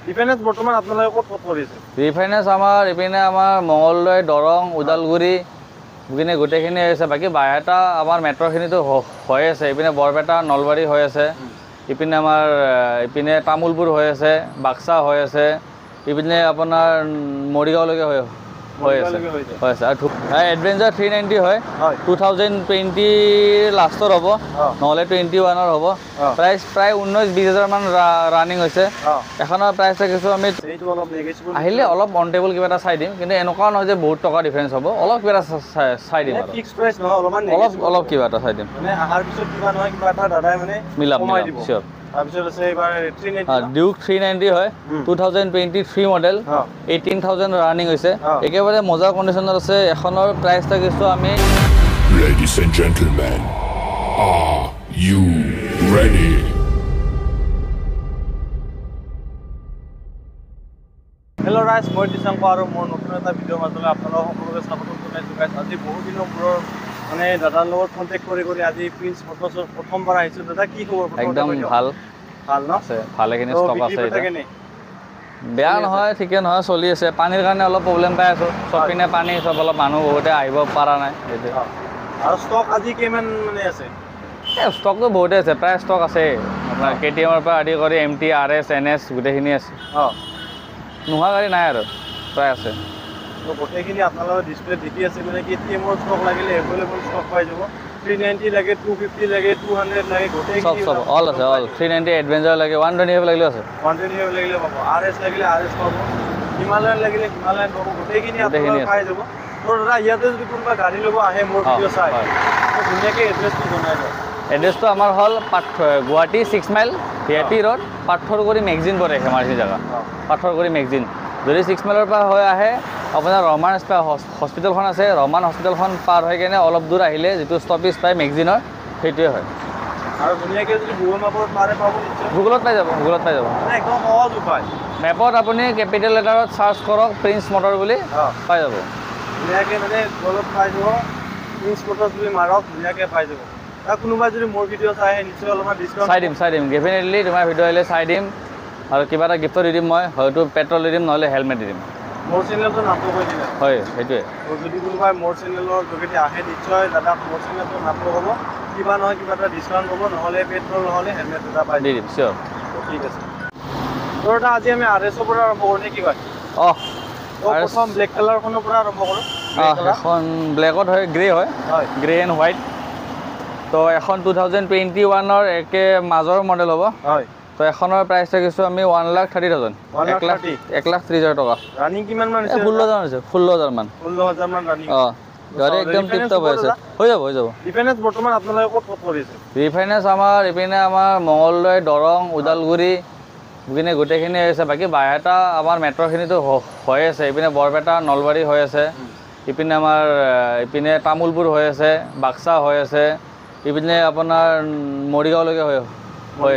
Refinance বৰ্তমান আপোনালোকে ক'ত কৰি আছে? ৰিফাইনেন্স আমাৰ ইপিনে আমাৰ মঙলদৈ, দৰং, ওদালগুৰি ইপিনে গোটেইখিনি হৈ আছে। বাকী বাইহাটা আমাৰ মেট্ৰ'খিনিতো হৈ আছে। ইপিনে বৰপেটা, নলবাৰী হৈ আছে। ইপিনে আমাৰ ইপিনে তামোলপুৰ হৈ আছে, বাক্সা হৈ আছে, ইপিনে আপোনাৰ মৰিগাঁওলৈকে হৈ আছে আৰু এডভেঞ্চাৰ 390 হয় 2020 লাষ্টৰ হ'ব নহ'লে 21-ৰ হ'ব। প্ৰাইচ প্ৰায় 19-20 হাজাৰমান ৰানিং হৈছে। এখনৰ প্ৰাইচ ৰাখিছোঁ আমি আহিলে অলপ অন টেবল কিবা এটা চাই দিম, কিন্তু এনেকুৱাও নহয় যে বহুত টকা ডিফাৰেঞ্চ হ'ব, অলপ কিবা এটা চাই দিম আৰু অলপ কিবা এটা চাই দিম, মিলাম চিয়'ৰ। ডিউক 390 হয় 2023 মডেল, 18,000 ৰানিং হৈছে, একেবাৰে মজা কণ্ডিশ্যনত আছে। এখনৰ প্ৰাইচ ৰাখিছোঁ আমি। Ladies and gentlemen, are you ready? Hello' ৰাইজ, মই দিশাংক আৰু মোৰ নতুন এটা ভিডিঅ'ৰ মাজলৈ আপোনালোকক সকলোকে স্বাগতম জনাইছোঁ। গাইজ আজি বহু দিনৰ মূৰৰ মানে দাদাৰ লগত কণ্টেক্ট কৰি আজি প্ৰিন্স মটৰ্ছৰ প্ৰথমবাৰ আহিছোঁ। দাদা কি খবৰ? একদম ভাল ন? আছে, ভালেখিনি ষ্টক আছে এতিয়া। বেয়া নহয়, ঠিকে নহয়, চলি আছে। পানীৰ কাৰণে অলপ প্ৰব্লেম পাই আছোঁ। চব পিনে পানী, চব অলপ মানুহ বহুতে আহিব পৰা নাই সেইটো। আৰু ষ্টক আজি কিমান মানে আছে? ষ্টকটো বহুতে আছে, প্ৰায় ষ্টক আছে আপোনাৰ KTM-ৰ পৰা আদি কৰি MT, RS, NS গোটেইখিনি আছে। নোহোৱা গাড়ী নাই আৰু প্ৰায় আছে। গোটেইখিনি আপোনালোকৰ ডিছপ্লে দেখি আছে মানে KTM-ৰ ষ্টক লাগিলে এভেইলেবল ষ্টক পাই যাব। 390 লাগে, 250 লাগে, 200 লাগে, গোটেইখিনি চব অল আছে, অল 390 এডভেঞ্চাৰ লাগে, 125 লাগিলেও আছে, 125 লাগিলে পাব, RS লাগিলে RS পাব, হিমালয়ান লাগিলে হিমালয়ান পাব, গোটেইখিনি আপোনালোকে পাই যাব। তো দাদা ইয়াতে যদি কোনোবা গাড়ী ল'ব আহে মোৰ ভিডিঅ' চাই, ধুনীয়াকৈ এড্ৰেছটো জনাই দিয়ক। এড্ৰেছটো আমাৰ হ'ল গুৱাহাটী 6 মাইল VIP ৰোড, পাথৰগুৰি মেগজিন পৰে আমাৰ জেগা, পাথৰগুৰি মেগজিন। যদি 6 মাইলৰ পৰা হৈ আহে আপোনাৰ ৰহমান হস্পিটেলখন আছে, ৰহমান হস্পিটেলখন পাৰ হৈ কেনে অলপ দূৰ আহিলে যিটো ষ্টপিজ পায় মেগজিনৰ সেইটোৱে হয়। আৰু ধুনীয়াকৈ যদি গুগল মেপত মাৰে পাব, গুগলত পাই যাব, একদম সহজ উপায়। মেপত আপুনি কেপিটেল লেটাৰত চাৰ্চ কৰক প্ৰিন্স মটৰ বুলি, পাই যাব ধুনীয়াকৈ, মানে গুগলত পাই যাব, প্ৰিন্স মটৰ্ছ বুলি মাৰক, ধুনীয়াকৈ পাই যাব। আৰু কোনোবাই যদি মোৰ ভিডিঅ' চাই আহে নিশ্চয় অলপমান ডিছকাউণ্ট চাই দিম ডেফিনেটলি। তোমাৰ ভিডিঅ' আহিলে চাই দিম আৰু কিবা এটা গিফ্টটো দি দিম। মই হয়তো পেট্ৰল দি দিম, নহ'লে হেলমেট দি দিম। মোৰ চেনেলটোৰ নামটো কৈ দিলে হয়, সেইটোৱে। যদি কোনোবাই মোৰ চেনেলৰ যোগেদি আহে নিশ্চয় দাদাক মোৰ চেনেলটোৰ নামটো হ'ব, কিবা নহয় কিবা এটা ডিছকাউণ্ট হ'ব, নহ'লে পেট্ৰল নহ'লে হেলমেট এটা পাই দি দিম চিয়'ৰ। ঠিক আছে। তোৰ এটা আজি আমি RS-ৰ পৰা আৰম্ভ কৰোঁ নে কি কয়? প্ৰথম ব্লেক কালাৰখনৰ পৰা আৰম্ভ কৰোঁ। এখন ব্লেকত হয়, গ্ৰে হয়, গ্ৰে এণ্ড হোৱাইট। তো এখন 2021-ৰ একে মাজৰ মডেল হ'ব। তো এখনৰ প্ৰাইচ ৰাখিছোঁ আমি 1,30,000, 1,30,000 টকা। ৰানিং কিমান মান আছে? 16,000 হৈছে, 16,000 মান। 16,000 মান ৰানিং। গাড়ী একদম টিপটপ হৈ আছে, হৈ যাব। ৰিফাইনেন্স বৰ্তমান আপোনালোকে ক'ত কৰি আছে? ৰিফাইনেন্স আমাৰ ইপিনে আমাৰ মঙলদৈ, দৰং, ওদালগুৰি ইপিনে গোটেইখিনি হৈ আছে। বাকী বাইহাটা আমাৰ মেট্ৰ'খিনিতো হৈ আছে। ইপিনে বৰপেটা, নলবাৰী হৈ আছে, ইপিনে আমাৰ ইপিনে তামোলপুৰ হৈ আছে, বাক্সা হৈ আছে, ইপিনে আপোনাৰ মৰিগাঁওলৈকে হৈ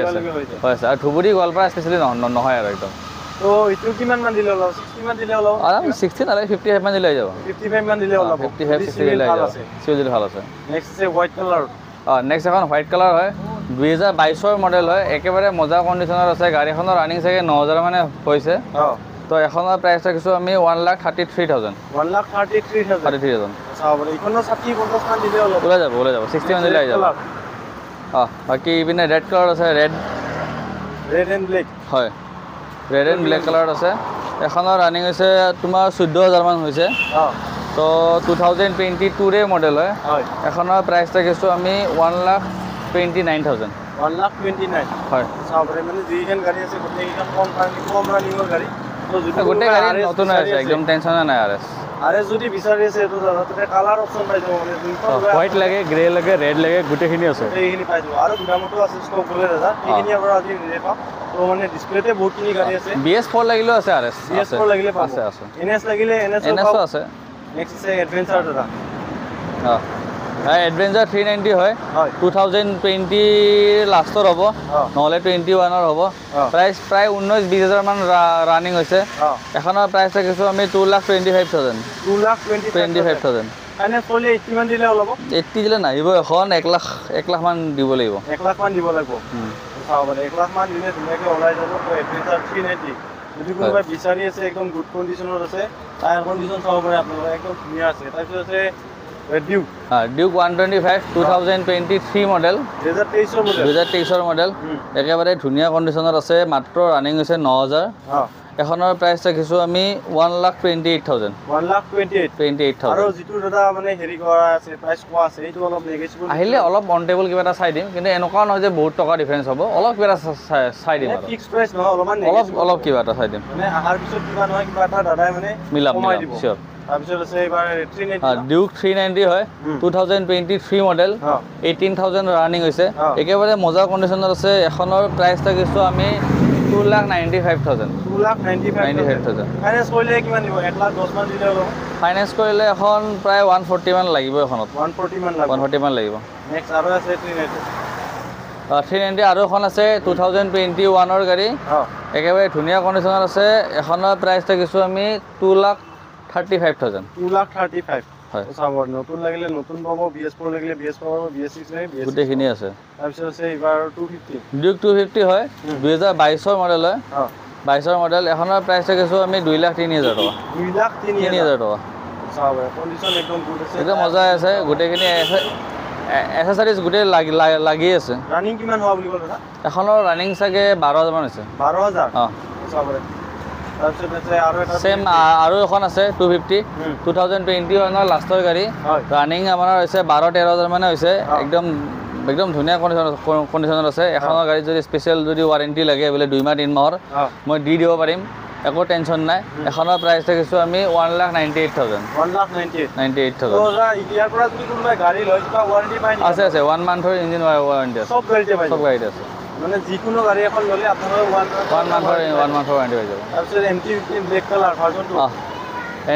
আছে আৰু ধুবুৰী গোৱালপাৰা স্পেচিয়েলি নহয় আৰু একদম। তো এইটো কিমান মান দিলে ওলাব? 60 মান দিলে ওলাব? 60 নালাগে, 55 মান দিলে হৈ যাব। 55 মান দিলে ওলাব, 55, 60 দিলে হৈ যাব, চিভিল ভাল আছে। নেক্সট আছে হোৱাইট কালাৰ। নেক্সট এখন হোৱাইট কালাৰ হয়, 2022-ৰ মডেল হয়, একেবাৰে মজা কণ্ডিশ্যনত আছে। গাড়ীখনৰ ৰানিং চাগে 9,000 মানে হৈছে। তো এখনৰ প্ৰাইচ ৰাখিছোঁ আমি 1,33,000। 1,33,000। এইখনৰ 60-50 মান দিলে ওলাই যাব, 60 মান দিলে হৈ যাব। বাকী ইপিনে ৰেড কালাৰ আছে, ৰেড এণ্ড ব্লেক। হয়, ৰেড এণ্ড ব্লেক কালাৰত আছে। এখনৰ ৰানিং হৈছে তোমাৰ 14,000 মান হৈছে। তো 2022-ৰে মডেল হয়। এখনৰ প্ৰাইচ ৰাখিছোঁ আমি 1,29,000। 1,29,000 হয়। মানে যিকেইখন গাড়ী আছে গোটেইকেইখন কম ৰানিঙৰ গাড়ী। গোটেই গাড়ী নতুন হৈ আছে, একদম টেনশ্যনে নাই। RS যদি বিচাৰি আছে এইটো তাতে কালাৰ অপশ্যন পাই যাব, মানে হোৱাইট লাগে, গ্ৰে লাগে, ৰেড লাগে, গোটেইখিনি আছে, গোটেইখিনি পাই যাব। আৰু দামতো আছে ষ্টক গ'লে দাদা, সেইখিনি আৰু আজি নিজে পাম। তো মানে ডিছপ্লেতে বহুতখিনি গাড়ী আছে। BS4 লাগিলেও আছে, RS BS4 লাগিলে আছে, NS লাগিলে NS আছে। নেক্সট আছে এডভেঞ্চাৰ দাদা। এডভেঞ্চাৰ 390 হয়, 2020 লাষ্টৰ হ'ব নহ'লে 21-ৰ হ'ব। প্ৰাইচ প্ৰায় 19-20 হাজাৰ মান ৰানিং হৈছে। এখনৰ প্ৰাইচ ৰাখিছোঁ আমি 2,25,000। 2,25,000। ফাইনেন্স কৰিলে 80 মান দিলে ওলাব? 80 দিলে নাহিব, এখন 1 লাখ মান দিব লাগিব। 1 লাখ মান দিব লাগিব। 1 লাখ মান দিলে ধুনীয়াকৈ ওলাই যাব। এডভেঞ্চাৰ 390 যদি কোনোবাই বিচাৰি আছে একদম গুড কণ্ডিশ্যনত আছে টায়াৰ কণ্ডিশ্যন চাব পাৰে আপোনালোকে একদম ধুনীয়া আছে তাৰপিছত আছে Duke Duke 125 2023 model 2023 model 2023 model একেবাৰে ধুনীয়া কণ্ডিশ্যনত আছে মাত্ৰ ৰানিং হৈছে 9000 এখনৰ প্ৰাইচ ৰাখিছোঁ আমি 1,28,000 1,28,000 আৰু যিটো দাদা মানে হেৰি কৰা আছে প্ৰাইচ কোৱা আছে এইটো অলপ নেগেচিবল আহিলে অলপ অন টেবল কিবা এটা চাই দিম কিন্তু এনেকুৱা নহয় যে বহুত টকা ডিফাৰেঞ্চ হ'ব অলপ কিবা এটা চাই দিম আৰু ফিক্স প্ৰাইচ নহয় অলপমান অলপ কিবা এটা চাই দিম মানে আহাৰ পিছত কিবা নহয় কিবা এটা দাদাই মানে মিলাম দিব চিয়'ৰ তাৰপিছত আছে এইবাৰ 390 ডিউক 390 হয় 2023 মডেল 18,000 ৰানিং হৈছে একেবাৰে মজা কণ্ডিশ্যনত আছে এখনৰ প্ৰাইচ ৰাখিছোঁ আমি 2,95,000 2,95,000 ফাইনেন্স কৰিলে কিমান দিব 1,10,000 মান দিলে অলপ ফাইনেন্স কৰিলে এখন প্ৰায় 140 মান লাগিব এখনত 140 মান লাগিব 140 মান লাগিব নেক্সট আৰু আছে 390 আৰু এখন আছে 2021 গাড়ী একেবাৰে ধুনীয়া কণ্ডিশ্যনত আছে এখনৰ প্ৰাইচ ৰাখিছোঁ আমি 2,35,000 2,35,000 হয় চাব নতুন লাগিলে নতুন পাব BS4 লাগিলে BS পাব BS6 লাগিলে গোটেইখিনি আছে তাৰপিছত আছে এইবাৰ 250 ডিউক 250 হয় 2022 মডেল হয় 22 মডেল এখনৰ প্ৰাইচ ৰাখিছোঁ আমি 2,03,000 টকা 2,03,000 টকা চাব কণ্ডিশ্যন একদম গুড আছে একদম মজা আছে গোটেইখিনি এচেছাৰিজ গোটেই লাগি আছে ৰানিং কিমান হোৱা বুলি ক'লে দাদা এখনৰ ৰানিং চাগে 12,000 মান হৈছে 12,000 অঁ চাব তাৰপিছত আছে আৰু এটা চেম আৰু এখন আছে 250 2021 লাষ্টৰ গাড়ী ৰানিং আমাৰ হৈছে 12-13,000 মানে হৈছে একদম ধুনীয়া কণ্ডিশ্যনত আছে এখনৰ গাড়ীত যদি স্পেচিয়েল যদি ৱাৰেণ্টি লাগে বোলে 2 মাহ 3 মাহৰ মই দি দিব পাৰিম একো টেনশ্যন নাই এখনৰ প্ৰাইচ ৰাখিছোঁ আমি 1,98,000 1,98,000 ইয়াৰ পৰা যদি কোনোবাই গাড়ী লয় কিবা ৱাৰেণ্টি পায় আছে 1 মান্থৰ ইঞ্জিন ৱাৰেণ্টি আছে চব গাড়ীতে পায় চব গাড়ীতে আছে মানে যিকোনো গাড়ী এখন ল'লে আপোনালোকে 1 মান্থৰ ৱাৰেণ্টি পাই যাব তাৰপিছত MT-50 black colour version 2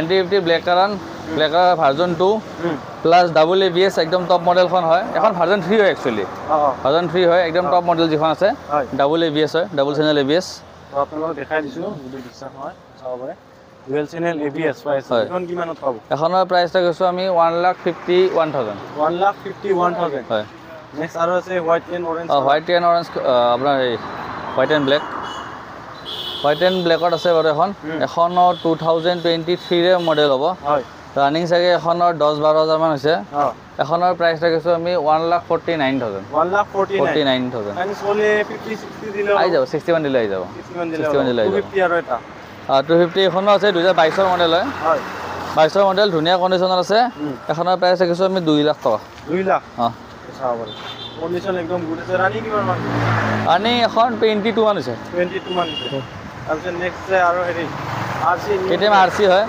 MT-50 black colour version 2 plus double ABS একদম টপ মডেলখন হয় এখন ভাৰ্জন 3 হয় একচুৱেলি ভাৰ্জন 3 হয় একদম টপ মডেল যিখন আছে ডাবল ABS হয় ডাবল চেনেল ABS আপোনালোকক দেখাই দিছোঁ যদি বিশ্বাস হয় চাব পাৰে ডুৱেল চেনেল ABS পাইছে এখন কিমানত পাব এখনৰ প্ৰাইচ ৰাখিছোঁ আমি 1,51,000 1,51,000 হয় নেক্সট আৰু আছে white and orange white and orange আপোনাৰ এই হোৱাইট এণ্ড ব্লেকত আছে বাৰু এখনৰ 2023 মডেল হ'ব ৰানিং চাগে এখনৰ 10-12,000 মান হৈছে এখনৰ প্ৰাইচ ৰাখিছোঁ আমি 1,49,000 আহি যাব 61 দিলে আহি যাব 61 দিলে আহি যাব 250 এখনো আছে 2022 মডেল হয় 22 মডেল ধুনীয়া কণ্ডিশ্যনত আছে এখনৰ প্ৰাইচ ৰাখিছোঁ আমি 2 লাখ টকা 2 লাখ অঁ কণ্ডিশ্যন একদম গুড আছে ৰানিং কিমান মান ৰানিং এখন 22 মান হৈছে 22 মান হৈছে তাৰপিছত নেক্সট আৰু হেৰি RC KTM RC হয়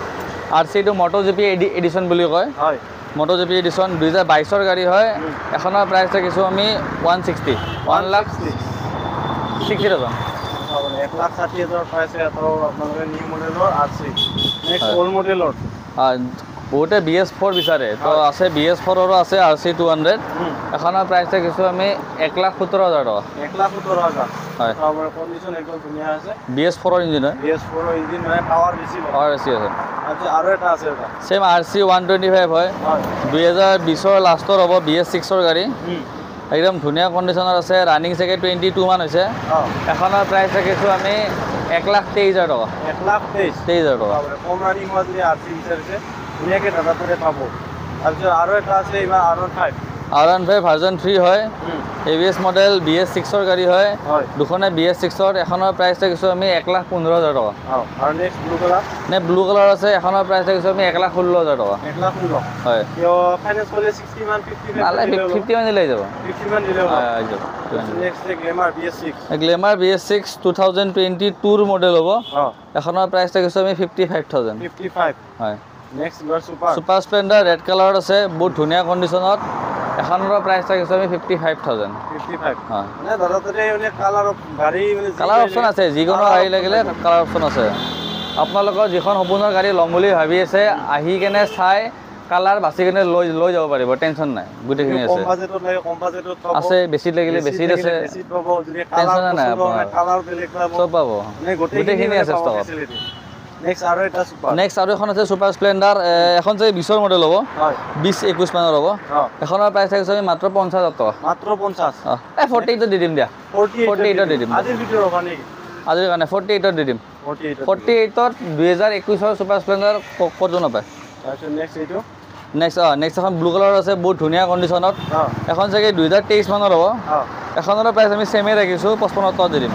RC-টো MotoGP এডিশ্যন বুলি কয় হয় MotoGP এডিশ্যন 2022 গাড়ী হয় এখনৰ প্ৰাইচ ৰাখিছোঁ আমি 1,60,000 1,60,000 1,60,000 পাইছে আপোনালোকে নিউ মডেলৰ RC নেক্সট অল্ড মডেলৰ বহুতে BS4 বিচাৰে তো আছে BS4ৰো আছে RC 200 এখনৰ প্ৰাইচ ৰাখিছোঁ আমি 1,17,000 টকা 1,17,000 হয় কণ্ডিশ্যন একদম ধুনীয়া আছে BS4ৰ ইঞ্জিন হয় BS4ৰ ইঞ্জিন মানে পাৱাৰ বেছি RC আছে আচ্ছা আৰু এটা আছে এটা চেম RC 125 হয় 2020 লাষ্টৰ হ'ব BS6ৰ গাড়ী একদম ধুনীয়া কণ্ডিশ্যনত আছে ৰানিং চাগে 22 মান হৈছে এখনৰ প্ৰাইচ ৰাখিছোঁ আমি 1,23,000 টকা 1,23,000 টকা কম ৰানিং হোৱা যদি RC বিচাৰিছে ধুনীয়াকৈ দাদাটোৰে পাব তাৰপিছত আৰু এটা আছে এইবাৰ R15 ভাৰ্জন 3 হয় ABS মডেল BS6ৰ গাড়ী হয় দুখনে BS6ৰ এখনৰ প্ৰাইচ ৰাখিছোঁ আমি 1,15,000 টকা আৰু next blue colour blue colour আছে এখনৰ প্ৰাইচ ৰাখিছোঁ আমি 1,16,000 টকা 1,16,000 হয় ফাইনেন্স কৰিলে 60 মান 50 মান দিলে আহি যাব 50 মান দিলে আহি যাব নেক্সট গ্লেমাৰ BS6 2022 মডেল হ'ব এখনৰ প্ৰাইচ ৰাখিছোঁ আমি 55,000 হয় নেক্সট ছুপাৰ স্প্লেণ্ডাৰ ৰেড কালাৰত আছে বহুত ধুনীয়া কণ্ডিশ্যনত এখনৰ প্ৰাইচ ৰাখিছোঁ আমি 55,000 হয় মানে দাদা তাতে মানে কালাৰ অপশ্যন আছে যিকোনো গাড়ী লাগিলে কালাৰ অপশ্যন আছে আপোনালোকৰ যিখন সপোনৰ গাড়ী ল'ম বুলি ভাবি আছে আহি কেনে চাই কালাৰ বাছি কেনে লৈ যাব পাৰিব টেনশ্যন নাই গোটেইখিনি আছে আছে বেছি লাগিলে বেছিত আছে টেনশ্যন নাই আপোনাৰ চব পাব গোটেইখিনি আছে ষ্টকত নেক্সট আৰু এখন আছে ছুপাৰ স্প্লেণ্ডাৰ এখন যে 20ৰ মডেল হ'ব 20-21 মানৰ হ'ব এখনৰ প্ৰাইচ ৰাখিছোঁ আমি মাত্ৰ 50,000 টকা 48 দি দিম দিয়া 48 দি দিম আজিৰ কাৰণে 48ত দি দিম 48ত 2021ৰ ছুপাৰ স্প্লেণ্ডাৰ ক'তো নাপায় তাৰপিছত নেক্সট এইটো নেক্সট এখন ব্লু কালাৰ আছে বহুত ধুনীয়া কণ্ডিশ্যনত এখন চাগে 2023 মানৰ হ'ব এখনৰ প্ৰাইচ আমি ছেমে ৰাখিছোঁ 55 টকা দি দিম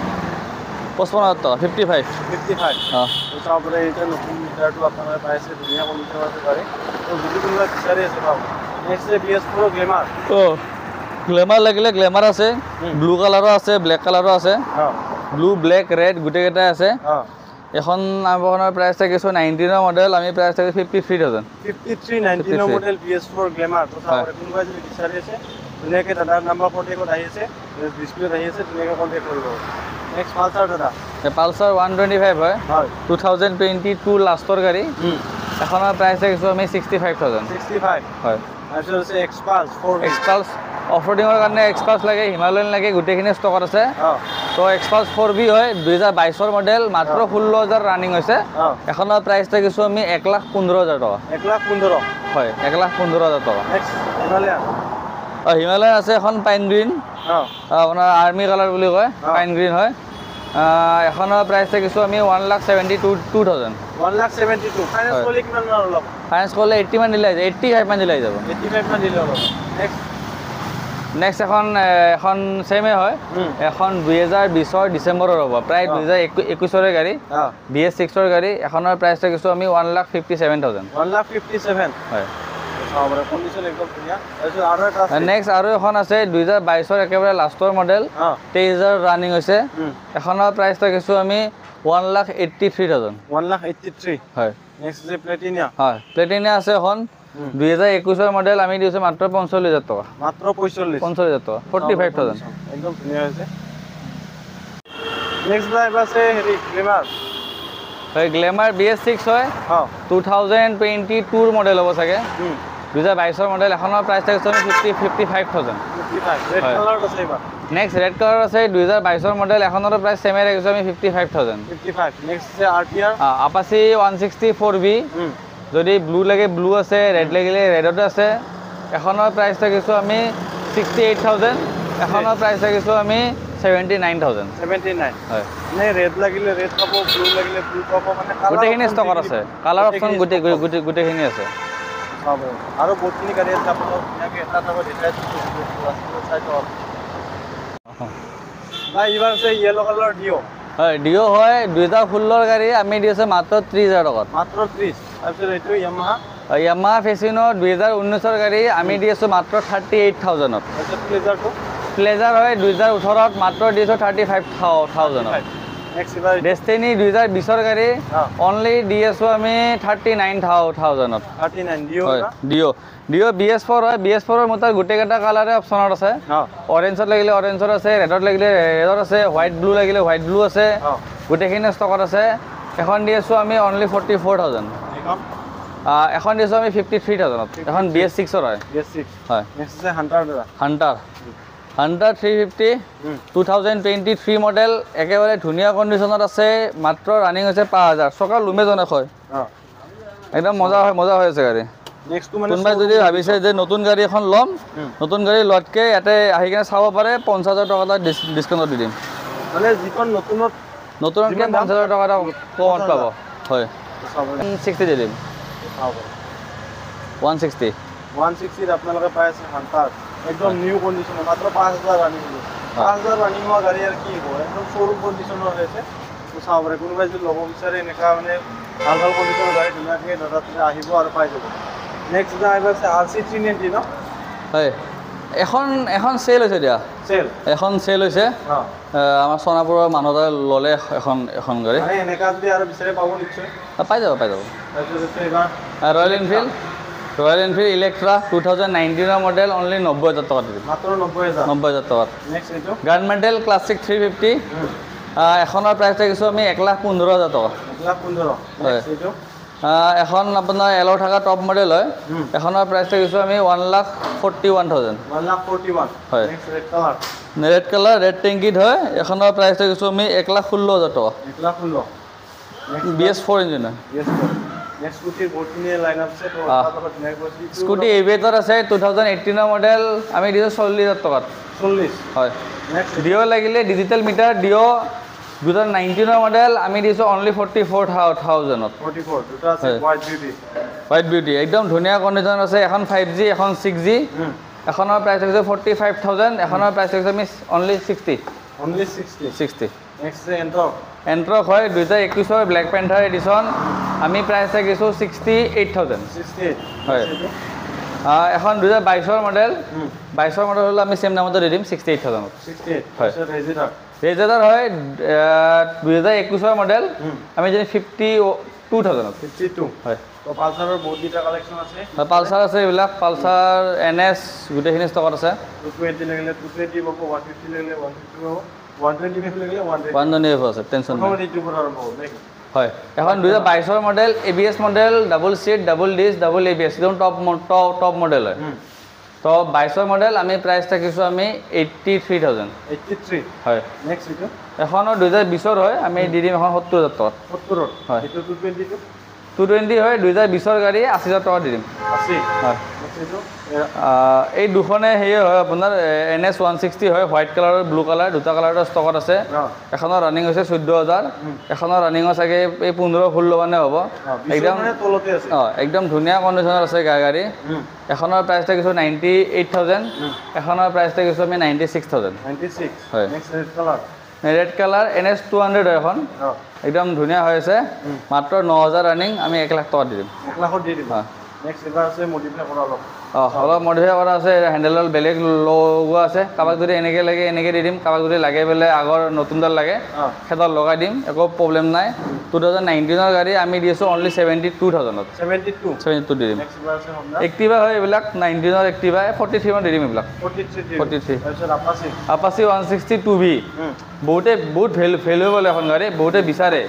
55 টকা 55 তাৰপৰা এইটো নতুন মিটাৰটো আপোনালোকে পাইছে ধুনীয়া কণ্ডিশ্যন আছে গাড়ী তো যদি কোনোবা বিচাৰি আছে পাব নেক্সট BS4 গ্লেমাৰ গ্লেমাৰ লাগিলে গ্লেমাৰ আছে ব্লু কালাৰো আছে ব্লেক কালাৰো আছে ব্লু ব্লেক ৰেড গোটেইকেইটাই আছে এখন আমাৰ প্ৰাইচ থাকিছোঁ 19ৰ মডেল আমি প্ৰাইচ থাকিছোঁ 53,000 19ৰ মডেল BS4 গ্লেমাৰ তো কোনোবা যদি বিচাৰি আছে ধুনীয়াকৈ দাদাৰ নাম্বাৰ কণ্টেক্টত আহি আছে ডিছপ্লেত আহি আছে ধুনীয়াকৈ কণ্টেক্ট কৰিব নেক্সট পালচাৰ দাদা পালচাৰ 125 হয় 2022 লাষ্টৰ গাড়ী এখনৰ প্ৰাইচ থাকিছোঁ আমি 65,000 হয় তাৰপিছত আছে এক্সপালছ 4 এক্সপালছ অফ ৰোডিঙৰ কাৰণে এক্সপালছ লাগে হিমালয়ান লাগে গোটেইখিনি ষ্টকত আছে তো এক্সপালছ 4B হয় 2022ৰ মডেল মাত্ৰ 16,000 ৰানিং হৈছে এখনৰ প্ৰাইচ থাকিছোঁ আমি 1,15,000 টকা 1,15,000 হয় 1,15,000 টকা নেক্সট হিমালয়ান হিমালয়ান আছে এখন পাইন গ্ৰীণ আপোনাৰ আৰ্মি কালাৰ বুলি কয় পাইন গ্ৰীণ হয় এখনৰ প্ৰাইচ থাকিছোঁ আমি 1,72,000 1,72,000 ফাইনেন্স কৰিলে কিমান মান অলপ ফাইনেন্স কৰিলে 80 মান দিলে 85 মান দিলে যাব 85 মান দিলে অলপ নেক্সট এখন ছেমে হয় এখন 2020ৰ ডিচেম্বৰৰ হ'ব প্ৰায় 2021ৰ গাড়ী BS6ৰ গাড়ী এখনৰ প্ৰাইচ থাকিছোঁ আমি 1,57,000 1,57,000 হয় কণ্ডিশ্যন একদম ধুনীয়া তাৰপিছত আৰু এটা নেক্সট আৰু এখন আছে 2022ৰ একেবাৰে লাষ্টৰ মডেল 23,000 ৰানিং হৈছে এখনৰ প্ৰাইচ থাকিছোঁ আমি 1,83,000 1,83,000 হয় নেক্সট যে প্লেটিনিয়া হয় প্লেটিনিয়া আছে এখন 2021ৰ মডেল আমি দিছোঁ মাত্ৰ 45,000 টকা মাত্ৰ 45,000 টকা 45,000 একদম ধুনীয়া হৈছে নেক্সট ড্ৰাইভ আছে হেৰি গ্লেমাৰ হয় গ্লেমাৰ BS6 হয় 2022ৰ মডেল হ'ব চাগে 2022ৰ মডেল এখনৰ প্ৰাইচ থাকিছোঁ আমি 55,000 ৰেড কালাৰত আছে এইবাৰ নেক্সট ৰেড কালাৰ আছে 2022ৰ মডেল এখনৰ প্ৰাইচ ছেমে ৰাখিছোঁ আমি 55,000 নেক্সট আছে RTR আপাচি 164B যদি ব্লু লাগে ব্লু আছে ৰেড লাগিলে ৰেডতো আছে এখনৰ প্ৰাইচ থাকিছোঁ আমি 68,000 এখনৰ প্ৰাইচ থাকিছোঁ আমি 79,000 হয় মানে ৰেড লাগিলে ৰেড পাব ব্লু লাগিলে ব্লু পাব মানে গোটেইখিনি ষ্টকত আছে কালাৰ অপশ্যন গোটেইখিনি আছে আৰু বহুতখিনি গাড়ী আছে আপোনালোক ধুনীয়াকৈ এটা টাইমত দেখাই চাই চাওক এইবাৰ আছে য়েলো কালাৰ ডিঅ হয় ডিঅ হয় 2016ৰ গাড়ী আমি দি আছোঁ মাত্ৰ 30,000 টকাত মাত্ৰ 30 তাৰপিছত এইটো য়ামাহা ফেচিনো 2019ৰ গাড়ী আমি দি আছোঁ মাত্ৰ 38,000ত প্লেজাৰটো প্লেজাৰ হয় 2018ত মাত্ৰ দি আছোঁ 35,000ত ডেষ্টিনি 2020ৰ গাড়ী অনলি দি আছোঁ আমি 39,000ত ডিঅ BS4 হয় BS4ৰ মোৰ তাত গোটেইকেইটা কালাৰে অপশ্যনত আছে অৰেঞ্জত লাগিলে অৰেঞ্জত আছে ৰেডত লাগিলে ৰেডত আছে হোৱাইট ব্লু লাগিলে হোৱাইট ব্লু আছে গোটেইখিনি ষ্টকত আছে এখন দি আছোঁ আমি অনলি 44,000 এখন দি আছোঁ আমি 53,000ত এখন BS6ৰ হয় হয় হাণ্টাৰ 350 2023 মডেল একেবাৰে ধুনীয়া কণ্ডিশ্যনত আছে মাত্ৰ ৰানিং হৈছে 5,000 চকা লুমেজনে হয় একদম মজা হৈ আছে গাড়ী কোনোবাই যদি ভাবিছে যে নতুন গাড়ী এখন ল'ম নতুন গাড়ী লোৱাতকৈ ইয়াতে আহি কিনে চাব পাৰে 50,000 টকা এটা ডিছকাউণ্টত দি দিম মানে যিখন নতুনতকৈ 50,000 টকা এটা কমত পাব হয় 160 দি দিম 160 আপোনালোকে পাই আছে হাণ্টাৰ একদম নিউ কণ্ডিশ্যনৰ মাত্ৰ 5,000 ৰানিং 5,000 ৰানিং হোৱা গাড়ী আৰু কি হ'ব একদম শ্ব'ৰুম কণ্ডিশ্যনৰ হৈ আছে চাব পাৰে কোনোবাই যদি ল'ব বিচাৰে এনেকুৱা মানে ভাল কণ্ডিশ্যনৰ গাড়ী ধুনীয়াকৈ দাদা আহিব আৰু পাই যাব নেক্সট ড্ৰাইভ আছে RC 390 ন হয় এখন চেল হৈছে দিয়া এখন চেল হৈছে আমাৰ সোণাপুৰৰ মানুহ এটাই ল'লে এখন গাড়ী এনেকুৱা যদি আৰু বিচাৰে পাব নিশ্চয় পাই যাব ৰয়েল এনফিল্ড ইলেক্ট্ৰা 2019ৰ মডেল অনলি 90,000 টকা দিম মাত্ৰ 90,000 টকাত গাৰ্মেণ্টেল ক্লাছিক 350 এখনৰ প্ৰাইচ থাকিছোঁ আমি 1,15,000 টকা হয় এখন আপোনাৰ এলৰ থকা টপ মডেল হয় এখনৰ প্ৰাইচ থাকিছোঁ আমি 1,41,000 হয় ৰেড কালাৰ ৰেড টেংকিত হয় এখনৰ প্ৰাইচ থাকিছোঁ আমি 1,16,000 টকা BS4 ইঞ্জিন হয় স্কুটি এভিয়েটৰ আছে 2018ৰ মডেল আমি দিছোঁ 40,000 টকাত হয় ডিঅ' লাগিলে ডিজিটেল মিটাৰ ডিঅ' 2019 মডেল আমি দিছোঁ অনলি 44,000 44 দুটা আছে হয়। হোয়াইট বিউটি হোৱাইট বিউটি একদম ধুনীয়া কণ্ডিশ্যন আছে এখন 5G এখন 6G এখনৰ প্ৰাইচ হৈছে 45,000 এখনৰ প্ৰাইচ হৈছে আমি অনলি 60 অনলি 60 নেক্সট আছে এন্টক এণ্ট্ৰক হয় 2021 ব্লেক পেন্থাৰ এডিশ্যন আমি প্ৰাইচ ৰাখিছোঁ 68,000 68 হয়। এখন 2022 মডেল 22 মডেল হ'লে আমি চেম দামতে দি দিম 68,000 68 হয়। তাৰপিছত ৰেজিটাৰ ৰেজেটাৰ হয় 2021 মডেল আমি যদি 52,000 52 হয়। তো পালসাৰৰ বহুত গিটা কালেকশন আছে পালচাৰ আছে এইবিলাক পালচাৰ NS গোটেইখিনি ষ্টকত আছে 220 লাগিলে 220 পাব 150 লাগিলে 150 পাব 125 লাগিলে 120 125 আছে টেনশ্যন নাই প্ৰথমতে এইটো পৰা আৰম্ভ হ'ব নেকি হয়। এখন 2022 model ABS model double seat double disc double ABS একদম টপ মডেল হয়। তো 22 মডেল আমি প্ৰাইচ ৰাখিছোঁ আমি 83,000 83 হয়। নেক্সট এইটো এখনৰ 2020 হয় আমি দি দিম এখন 70,000 টকাত 70 হয়। এইটো 220 220 হয় 2020 গাড়ী 80,000 টকা দি দিম আছে হয়। নেক্সট এইটো এই দুখনে সেয়ে হয় আপোনাৰ NS 160 হয় হোৱাইট কালাৰৰ ব্লু কালাৰ দুটা কালাৰৰ ষ্টকত আছে এখনৰ ৰানিং হৈছে 14,000 এখনৰ ৰানিঙৰ চাগে এই 15-16 মানে হ'ব একদম মানে তলতে আছে একদম ধুনীয়া কণ্ডিশ্যনত আছে গাড়ী এখনৰ প্ৰাইচ ৰাখিছোঁ 98,000 এখনৰ প্ৰাইচ ৰাখিছোঁ আমি 96,000 96 হয়। Next red colour red colour NS 200 হয় এখন একদম ধুনীয়া হৈ আছে মাত্ৰ 9,000 ৰানিং আমি 1 লাখ টকা দি দিম 1 লাখত দি দিব হয়। নেক্সট এবাৰ আছে মডিফাই কৰা অলপ অলপ মডিফাই কৰা আছে হেণ্ডেলডাল বেলেগ লগোৱা আছে কাৰোবাক যদি এনেকৈ লাগে এনেকৈ দি দিম কাৰোবাক যদি লাগে বোলে আগৰ নতুনডাল লাগে সেইডাল লগাই দিম একো প্ৰব্লেম নাই 2019 গাড়ী আমি দি আছোঁ অনলি 72,000 72 দি দিম নেক্সট এবাৰ আছে হন্ডা এক্টিভা হয় এইবিলাক 19 এক্টিভা 43 মান দি দিম এইবিলাক 43 তাৰপিছত আপাচি আপাচি 160 2V বহুত ভেলুৱেবল এখন গাড়ী বহুতে বিচাৰে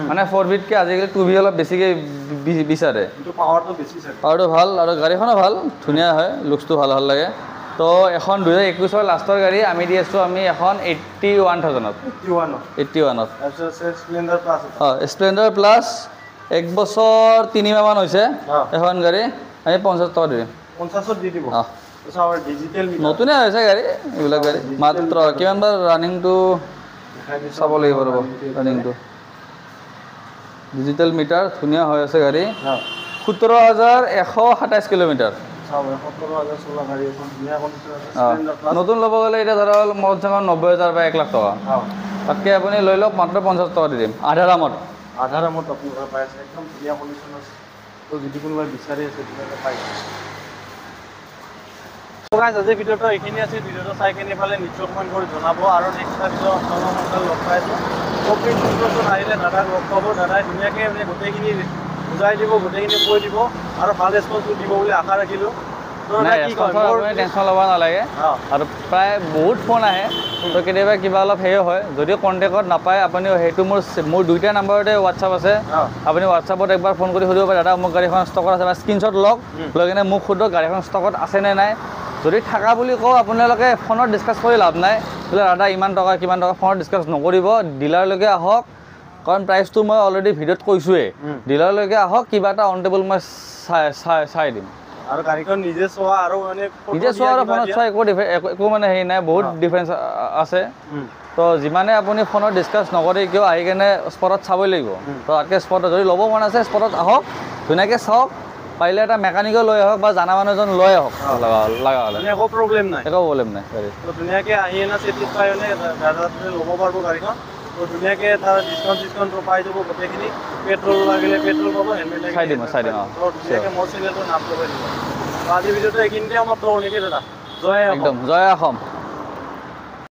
মানে 4Vতকৈ আজিকালি 2V অলপ বেছিকৈ বিচাৰে কিন্তু পাৱাৰটো বেছি আছে পাৱাৰটো ভাল আৰু গাড়ীখনো ভাল ধুনীয়া হয় লুকছটো ভাল লাগে তো এখন 2021 লাষ্টৰ গাড়ী আমি দি আছোঁ আমি এখন 81,000 81 তাৰপিছত আছে স্প্লেণ্ডাৰ প্লাছ স্প্লেণ্ডাৰ প্লাছ 1 বছৰ 3 মাহমান হৈছে এখন গাড়ী আমি 50 টকা দিম 50ত দি দিব তাৰপিছত আমাৰ ডিজিটেল নতুনে হৈছে গাড়ী এইবিলাক গাড়ী মাত্ৰ কিমান বাৰ ৰানিংটো চাব লাগিব ৰ'ব ৰানিংটো ডিজিটেল মিটাৰ ধুনীয়া হৈ আছে গাড়ী 17,127 কিলোমিটাৰ নতুন ল'ব গ'লে এতিয়া ধৰক কমচে কম 90,000 বা 1 লাখ টকা তাতকৈ আপুনি লৈ লওক মাত্ৰ 50 টকা দি দিম আধা দামত আপোনাৰ পাই আছে একদম ধুনীয়া কণ্ডিশ্যন আছে তো যদি কোনোবাই বিচাৰি আছে তেতিয়াহ'লে পাই আজিৰ ভিডিঅ'টো এইখিনি আছে ভিডিঅ'টো চাই কিনে পালে নিশ্চয় কমেণ্ট কৰি জনাব আৰু নেক্সট ভিডিঅ' আপোনালোকক লগ পাইছোঁ কপিং কনভাৰ্চন আহিলে দাদাক লগ পাব দাদাই ধুনীয়াকৈ মানে গোটেইখিনি বুজাই দিব গোটেইখিনি কৈ দিব আৰু ভাল ৰেছপন্সটো দিব বুলি আশা ৰাখিলোঁ টেনশ্যন ল'ব নালাগে আৰু প্ৰায় বহুত ফোন আহে তো কেতিয়াবা কিবা অলপ সেয়ে হয় যদিও কণ্টেক্টত নাপায় আপুনি সেইটো মোৰ দুইটা নাম্বাৰতে হোৱাটছআপ আছে আপুনি হোৱাটছআপত একবাৰ ফোন কৰি সুধিব পাৰে দাদা মোৰ গাড়ীখন ষ্টকত আছে বা স্ক্ৰীনশ্বট লওক লৈ কিনে মোক সোধক গাড়ীখন ষ্টকত আছেনে নাই যদি থাকা বুলি কওঁ আপোনালোকে ফোনত ডিছকাছ কৰি লাভ নাই বোলে দাদা ইমান টকা কিমান টকা ফোনত ডিছকাছ নকৰিব ডিলাৰলৈকে আহক কাৰণ প্ৰাইচটো মই অলৰেডি ভিডিঅ'ত কৈছোঁৱেই ডিলাৰলৈকে আহক কিবা এটা অন টেবল মই চাই দিম আৰু গাড়ীখন নিজে চোৱা আৰু মানে নিজে চোৱা আৰু ফোনত চোৱা একো মানে হেৰি নাই বহুত ডিফাৰেঞ্চ আছে তো যিমানে আপুনি ফোনত ডিছকাছ নকৰি কিয় আহি কেনে স্পটত চাবই লাগিব তো তাতকৈ স্পটত যদি ল'ব মন আছে স্পটত আহক ধুনীয়াকৈ চাওক পাৰিলে এটা মেকানিকো লৈ আহক বা জানা মানুহ এজন লৈ আহক লগা হ'লে একো প্ৰব্লেম নাই গাড়ী তো ধুনীয়াকৈ আহি এনে চেটিছফাই হ'লে দাদাটোৱে ল'ব পাৰিব গাড়ীখন তো ধুনীয়াকৈ তাৰ ডিছকাউণ্ট পাই যাব গোটেইখিনি পেট্ৰল লাগিলে পেট্ৰল পাব হেলমেট চাই দিম তো ধুনীয়াকৈ মোৰ চেনেলটোৰ নাম ল'ব দিব আজিৰ ভিডিঅ'টো এইখিনিতে সমাপ্ত হ'ল নেকি দাদা জয় একদম জয় অসম